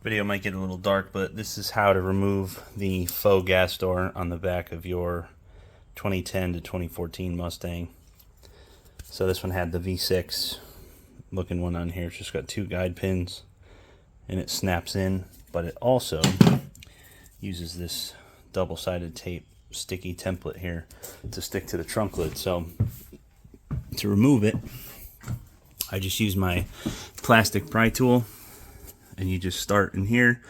Video might get a little dark, but this is how to remove the faux gas door on the back of your 2010 to 2014 Mustang. So this one had the V6 looking one on here. It's just got two guide pins and it snaps in, but it also uses this double-sided tape sticky template here to stick to the trunk lid. So to remove it, I just use my plastic pry tool, and you just start in here,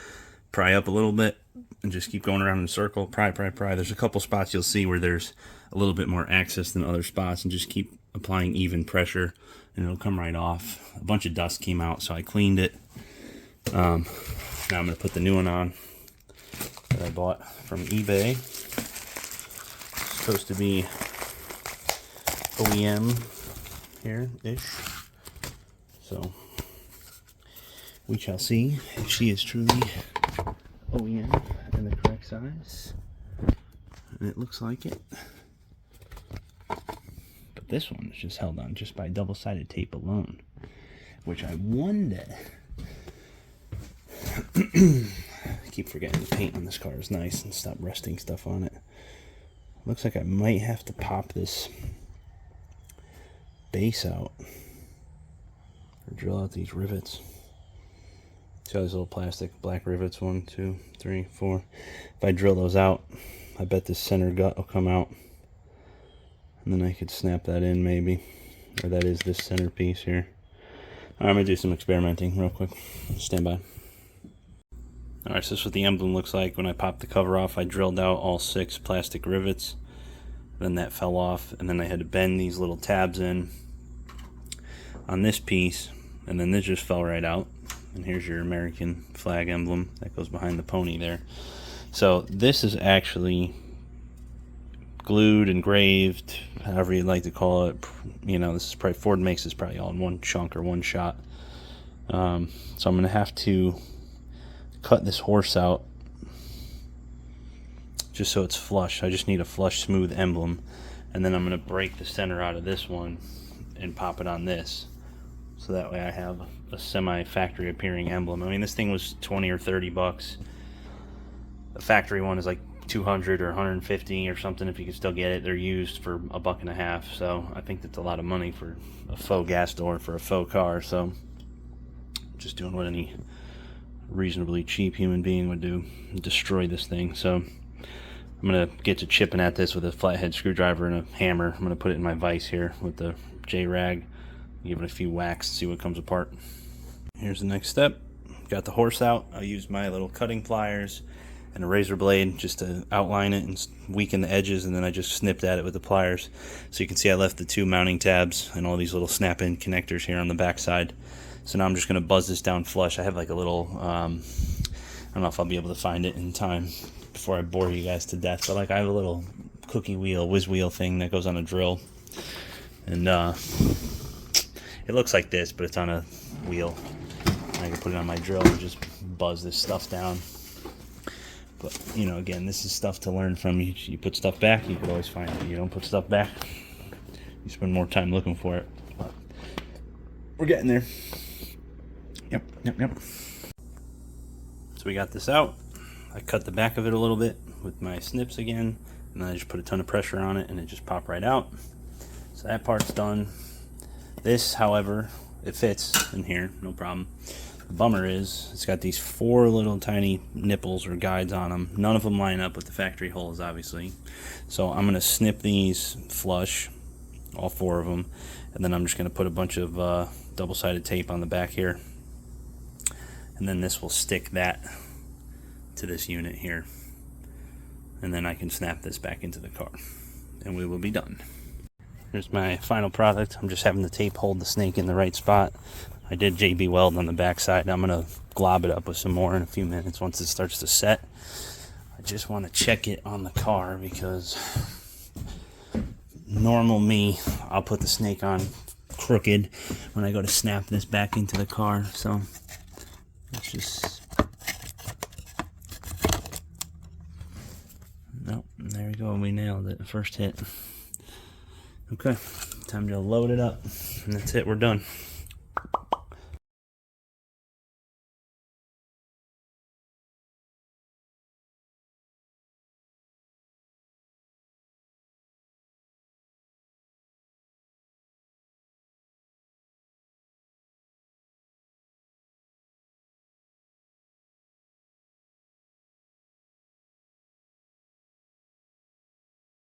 pry up a little bit, and just keep going around in a circle, pry. There's a couple spots you'll see where there's a little bit more access than other spots, and just keep applying even pressure, and it'll come right off. A bunch of dust came out, so I cleaned it. Now I'm going to put the new one on that I bought from eBay. It's supposed to be OEM here-ish. So we shall see if she is truly OEM and the correct size. And it looks like it. But this one is just held on just by double-sided tape alone, which I wonder. I keep forgetting the paint on this car is nice and stop resting stuff on it. Looks like I might have to pop this base out or drill out these rivets. See all these little plastic black rivets, 1, 2, 3, 4. If I drill those out, I bet this center gut will come out, and then I could snap that in maybe, or that is this center piece here. Alright, I'm gonna do some experimenting real quick. Stand by. Alright, so this is what the Emblem looks like. When I popped the cover off, I drilled out all 6 plastic rivets. Then that fell off, and then I had to bend these little tabs in on this piece, and then this just fell right out. And here's your American flag emblem that goes behind the pony there. So this is actually glued, engraved, however you'd like to call it. You know, this is probably, Ford makes this probably all in one chunk or one shot. So I'm going to have to cut this horse out just so it's flush. I just need a flush, smooth emblem, and then I'm going to break the center out of this one and pop it on this, so that way I have a semi-factory appearing emblem. I mean, this thing was 20 or 30 bucks. The factory one is like 200 or 150 or something if you can still get it. They're used for $1.50, so I think that's a lot of money for a faux gas door for a faux car. So just doing what any reasonably cheap human being would do, destroy this thing. So I'm gonna get to chipping at this with a flathead screwdriver and a hammer. I'm gonna put it in my vise here with the J-rag, give it a few whacks, see what comes apart. Here's the next step. Got the horse out. I used my little cutting pliers and a razor blade just to outline it and weaken the edges, and then I just snipped at it with the pliers. So you can see I left the 2 mounting tabs and all these little snap-in connectors here on the back side. So now I'm just going to buzz this down flush. I have like a little, I don't know if I'll be able to find it in time before I bore you guys to death, but like I have a little cookie wheel, whiz wheel thing that goes on a drill. And it looks like this, but it's on a wheel. I can put it on my drill and just buzz this stuff down. But, you know, again, this is stuff to learn from. You put stuff back, you could always find it. You don't put stuff back, you spend more time looking for it. But we're getting there. Yep. So we got this out. I cut the back of it a little bit with my snips again, and then I just put a ton of pressure on it, and it just popped right out. So that part's done. This, however, it fits in here, no problem. The bummer is it's got these 4 little tiny nipples or guides on them. None of them line up with the factory holes, obviously. So I'm going to snip these flush, all 4 of them, and then I'm just going to put a bunch of double-sided tape on the back here. And then this will stick that to this unit here. And then I can snap this back into the car. And we will be done. Here's my final product. I'm just having the tape hold the snake in the right spot. I did JB weld on the back side. I'm going to glob it up with some more in a few minutes once it starts to set. I just want to check it on the car because normal me, I'll put the snake on crooked when I go to snap this back into the car. So let's just... Nope, there we go. We nailed it. First hit. Okay, time to load it up. And that's it. We're done.